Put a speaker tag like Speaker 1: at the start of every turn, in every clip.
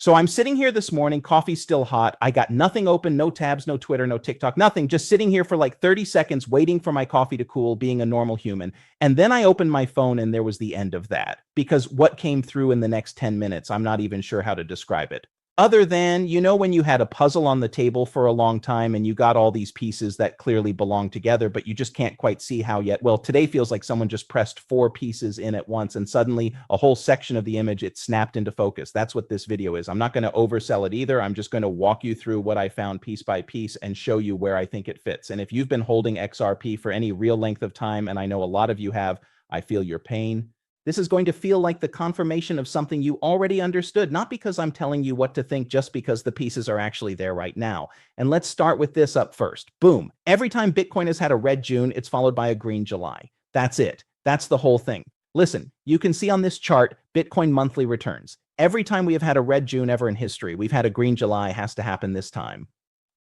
Speaker 1: So I'm sitting here this morning, coffee's still hot. I got nothing open, no tabs, no Twitter, no TikTok, nothing. Just sitting here for like 30 seconds, waiting for my coffee to cool, being a normal human. And then I opened my phone and there was the end of that. Because what came through in the next 10 minutes, I'm not even sure how to describe it. Other than, when you had a puzzle on the table for a long time and you got all these pieces that clearly belong together, but you just can't quite see how yet. Well, today feels like someone just pressed 4 pieces in at once and suddenly a whole section of the image, it snapped into focus. That's what this video is. I'm not going to oversell it either. I'm just going to walk you through what I found piece by piece and show you where I think it fits. And if you've been holding XRP for any real length of time, and I know a lot of you have, I feel your pain. This is going to feel like the confirmation of something you already understood, not because I'm telling you what to think, just because the pieces are actually there right now. And let's start with this up first. Boom. Every time Bitcoin has had a red June, it's followed by a green July. That's it. That's the whole thing. Listen, you can see on this chart, Bitcoin monthly returns. Every time we have had a red June ever in history, we've had a green July. Has to happen this time.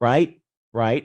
Speaker 1: Right? Right?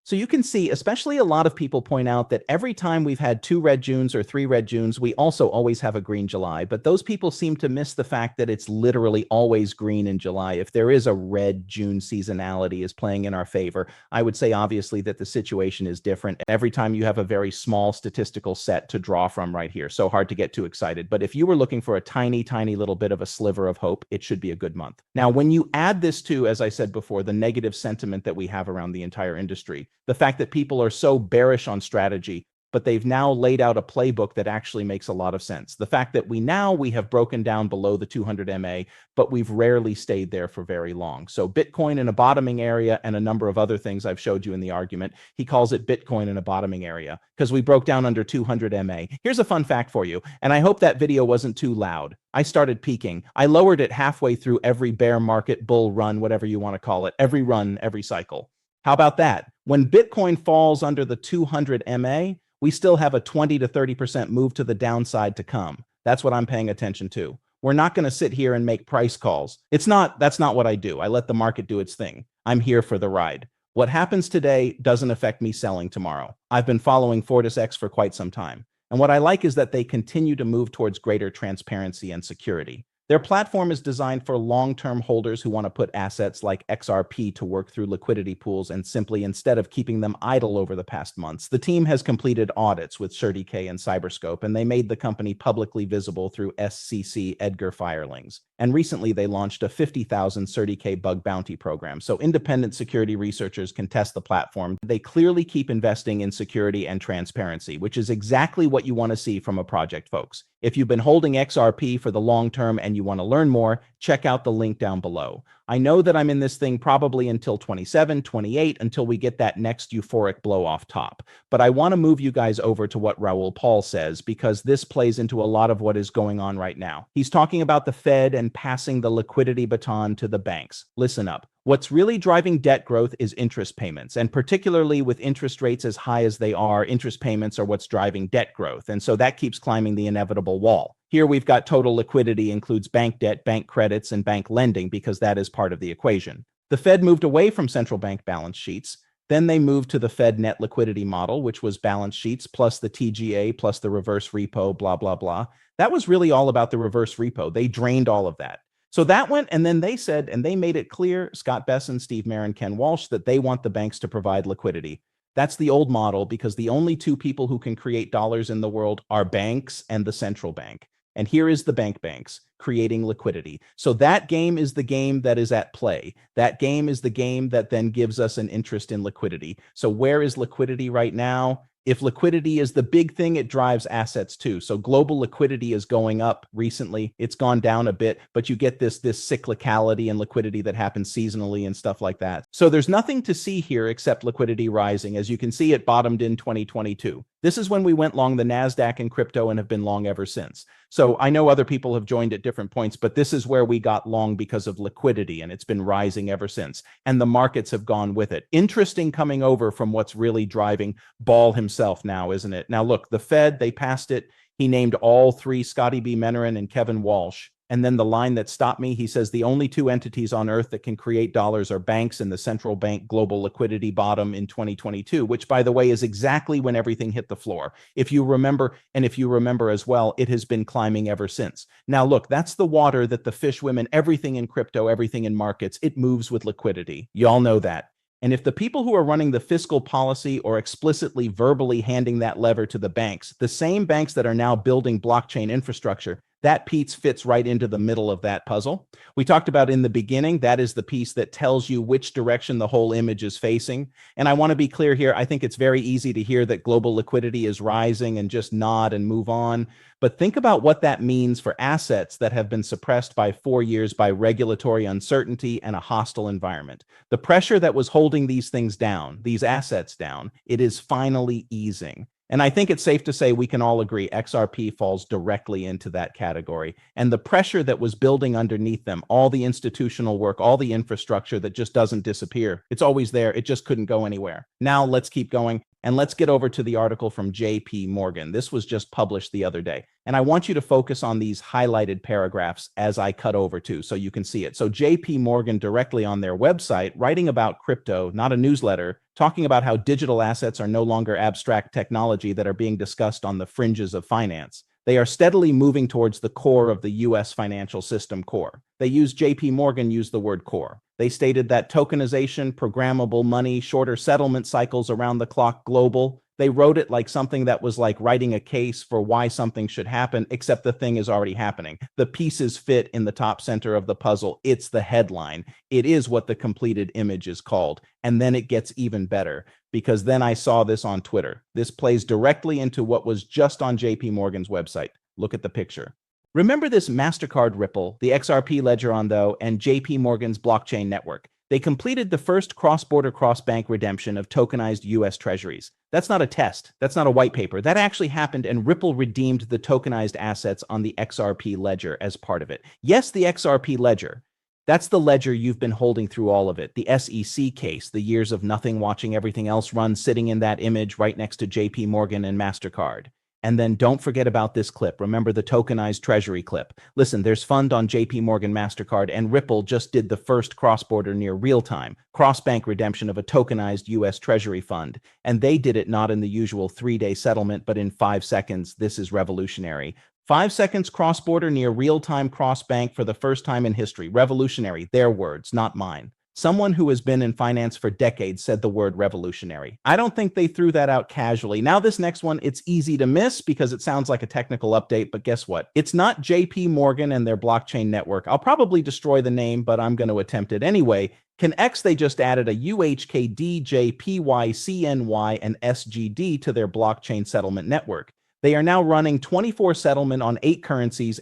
Speaker 1: So you can see, especially a lot of people point out that every time we've had 2 red Junes or 3 red Junes, we also always have a green July. But those people seem to miss the fact that it's literally always green in July. If there is a red June seasonality is playing in our favor, I would say obviously that the situation is different. Every time you have a very small statistical set to draw from right here. So hard to get too excited. But if you were looking for a tiny, tiny little bit of a sliver of hope, it should be a good month. Now, when you add this to, as I said before, the negative sentiment that we have around the entire industry, the fact that people are so bearish on strategy, but they've now laid out a playbook that actually makes a lot of sense. The fact that we have broken down below the 200 MA, but we've rarely stayed there for very long. So Bitcoin in a bottoming area and a number of other things I've showed you in the argument, he calls it Bitcoin in a bottoming area because we broke down under 200 MA. Here's a fun fact for you, and I hope that video wasn't too loud. I started peaking. I lowered it halfway through every bear market, bull run, whatever you want to call it, every run, every cycle. How about that? When Bitcoin falls under the 200 MA, we still have a 20 to 30% move to the downside to come. That's what I'm paying attention to. We're not going to sit here and make price calls. That's not what I do. I let the market do its thing. I'm here for the ride. What happens today doesn't affect me selling tomorrow. I've been following FortisX for quite some time. And what I like is that they continue to move towards greater transparency and security. Their platform is designed for long-term holders who want to put assets like XRP to work through liquidity pools and simply instead of keeping them idle over the past months. The team has completed audits with CertiK and Cyberscope, and they made the company publicly visible through SEC Edgar filings. And recently they launched a 50,000 CertiK bug bounty program, so independent security researchers can test the platform. They clearly keep investing in security and transparency, which is exactly what you want to see from a project, folks. If you've been holding XRP for the long term and you want to learn more, check out the link down below. I know that I'm in this thing probably until 27, 28, until we get that next euphoric blow off top. But I want to move you guys over to what Raoul Pal says, because this plays into a lot of what is going on right now. He's talking about the Fed and passing the liquidity baton to the banks. Listen up. What's really driving debt growth is interest payments, and particularly with interest rates as high as they are, interest payments are what's driving debt growth, and so that keeps climbing the inevitable wall. Here we've got total liquidity includes bank debt, bank credits, and bank lending because that is part of the equation. The Fed moved away from central bank balance sheets. Then they moved to the Fed net liquidity model, which was balance sheets plus the TGA plus the reverse repo, blah, blah, blah. That was really all about the reverse repo. They drained all of that. So that went, and then they said, and they made it clear, Scott Besson, Steve Marin, Ken Walsh, that they want the banks to provide liquidity. That's the old model because the only two people who can create dollars in the world are banks and the central bank. And here is the banks creating liquidity. So that game is the game that is at play. That game is the game that then gives us an interest in liquidity. So where is liquidity right now? If liquidity is the big thing, it drives assets too. So global liquidity is going up recently. It's gone down a bit, but you get this cyclicality and liquidity that happens seasonally and stuff like that. So there's nothing to see here except liquidity rising. As you can see, it bottomed in 2022. This is when we went long the NASDAQ and crypto and have been long ever since. So I know other people have joined at different points, but this is where we got long because of liquidity, and it's been rising ever since. And the markets have gone with it. Interesting coming over from what's really driving Ball himself now, isn't it? Now look, the Fed, they passed it. He named all three, Scotty B. Menerin and Kevin Walsh, And then the line that stopped me, he says the only two entities on earth that can create dollars are banks and the central bank global liquidity bottom in 2022, which, by the way, is exactly when everything hit the floor. If you remember, and if you remember as well, it has been climbing ever since. Now, look, that's the water that the fish women, everything in crypto, everything in markets, it moves with liquidity. Y'all know that. And if the people who are running the fiscal policy or explicitly verbally handing that lever to the banks, the same banks that are now building blockchain infrastructure, that piece fits right into the middle of that puzzle. We talked about in the beginning, that is the piece that tells you which direction the whole image is facing. And I want to be clear here, I think it's very easy to hear that global liquidity is rising and just nod and move on. But think about what that means for assets that have been suppressed by 4 years by regulatory uncertainty and a hostile environment. The pressure that was holding these things down, these assets down, it is finally easing. And I think it's safe to say we can all agree XRP falls directly into that category. And the pressure that was building underneath them, all the institutional work, all the infrastructure that just doesn't disappear. It's always there. It just couldn't go anywhere. Now let's keep going. And let's get over to the article from JP Morgan. This was just published the other day. And I want you to focus on these highlighted paragraphs as I cut over to so you can see it. So JP Morgan directly on their website, writing about crypto, not a newsletter, talking about how digital assets are no longer abstract technology that are being discussed on the fringes of finance. They are steadily moving towards the core of the US financial system core. JP Morgan used the word core. They stated that tokenization, programmable money, shorter settlement cycles around the clock, global. They wrote it like something that was like writing a case for why something should happen, except the thing is already happening. The pieces fit in the top center of the puzzle. It's the headline. It is what the completed image is called. And then it gets even better, because then I saw this on Twitter. This plays directly into what was just on JP Morgan's website. Look at the picture. Remember this Mastercard Ripple, the XRP Ledger Ondo, and JP Morgan's blockchain network. They completed the first cross-border cross-bank redemption of tokenized US treasuries. That's not a test. That's not a white paper. That actually happened, and Ripple redeemed the tokenized assets on the XRP Ledger as part of it. Yes, the XRP Ledger. That's the ledger you've been holding through all of it. The SEC case, the years of nothing watching everything else run, sitting in that image right next to JP Morgan and Mastercard. And then don't forget about this clip. Remember the tokenized treasury clip. Listen, there's fund on JP Morgan, Mastercard, and Ripple just did the first cross-border near real-time cross-bank redemption of a tokenized US treasury fund. And they did it not in the usual 3-day settlement, but in 5 seconds. This is revolutionary. 5 seconds cross-border near real-time cross-bank for the first time in history. Revolutionary. Their words, not mine. Someone who has been in finance for decades said the word revolutionary. I don't think they threw that out casually. Now this next one, it's easy to miss because it sounds like a technical update, but guess what? It's not JP Morgan and their blockchain network. I'll probably destroy the name, but I'm going to attempt it anyway. They just added a UHKD, JPY, CNY, and SGD to their blockchain settlement network. They are now running 24 settlement on 8 currencies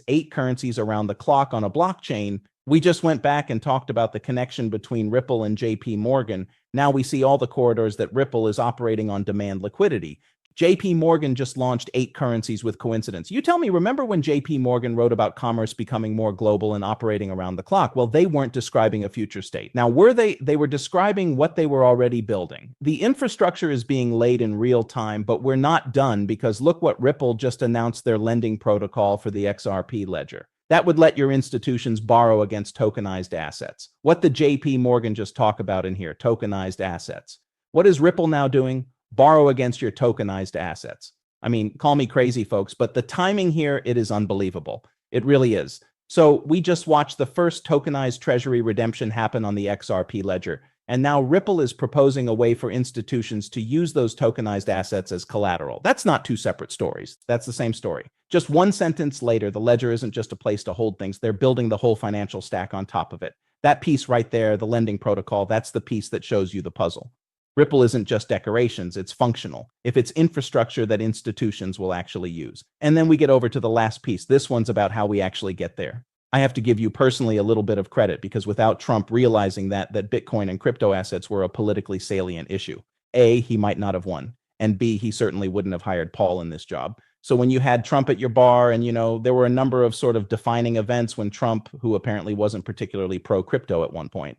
Speaker 1: around the clock on a blockchain. We just went back and talked about the connection between Ripple and JP Morgan. Now we see all the corridors that Ripple is operating on demand liquidity. JP Morgan just launched 8 currencies with coincidence. You tell me, remember when JP Morgan wrote about commerce becoming more global and operating around the clock? Well, they weren't describing a future state. Now, were they? They were describing what they were already building. The infrastructure is being laid in real time, but we're not done, because look what Ripple just announced, their lending protocol for the XRP Ledger. That would let your institutions borrow against tokenized assets. What did JP Morgan just talk about in here? Tokenized assets. What is Ripple now doing? Borrow against your tokenized assets. I mean, call me crazy, folks, but the timing here, it is unbelievable. It really is. So we just watched the first tokenized treasury redemption happen on the XRP Ledger. And now Ripple is proposing a way for institutions to use those tokenized assets as collateral. That's not 2 separate stories. That's the same story. Just 1 sentence later, the ledger isn't just a place to hold things. They're building the whole financial stack on top of it. That piece right there, the lending protocol, that's the piece that shows you the puzzle. Ripple isn't just decorations, it's functional. If it's infrastructure that institutions will actually use. And then we get over to the last piece. This one's about how we actually get there. I have to give you personally a little bit of credit, because without Trump realizing that Bitcoin and crypto assets were a politically salient issue, A, he might not have won, and B, he certainly wouldn't have hired Paul in this job. So when you had Trump at your bar, and there were a number of sort of defining events when Trump, who apparently wasn't particularly pro-crypto at one point,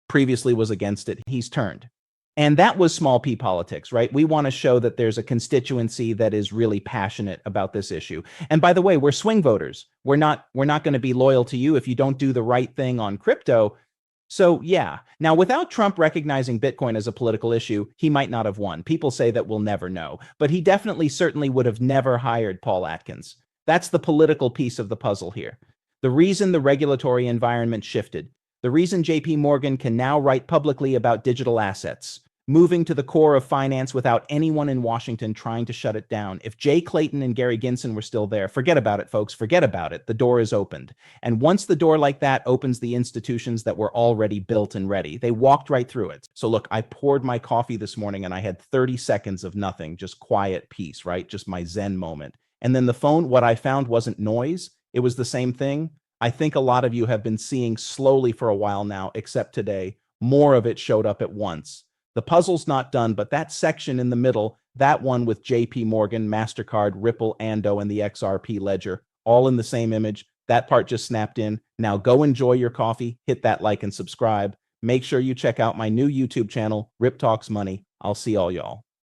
Speaker 1: previously was against it, he's turned. And that was small p politics, right? We want to show that there's a constituency that is really passionate about this issue. And by the way, we're swing voters. We're not going to be loyal to you if you don't do the right thing on crypto. So yeah. Now, without Trump recognizing Bitcoin as a political issue, he might not have won. People say that we'll never know, but he definitely certainly would have never hired Paul Atkins. That's the political piece of the puzzle here. The reason the regulatory environment shifted, the reason JP Morgan can now write publicly about digital assets, moving to the core of finance without anyone in Washington trying to shut it down. If Jay Clayton and Gary Ginson were still there, forget about it, folks, forget about it. The door is opened. And once the door like that opens the institutions that were already built and ready, they walked right through it. So look, I poured my coffee this morning and I had 30 seconds of nothing, just quiet peace, right? Just my Zen moment. And then the phone, what I found wasn't noise. It was the same thing. I think a lot of you have been seeing slowly for a while now, except today, more of it showed up at once. The puzzle's not done, but that section in the middle, that one with JP Morgan, Mastercard, Ripple, Ondo, and the XRP Ledger, all in the same image, that part just snapped in. Now go enjoy your coffee, hit that like and subscribe. Make sure you check out my new YouTube channel, Rip Talks Money. I'll see all y'all.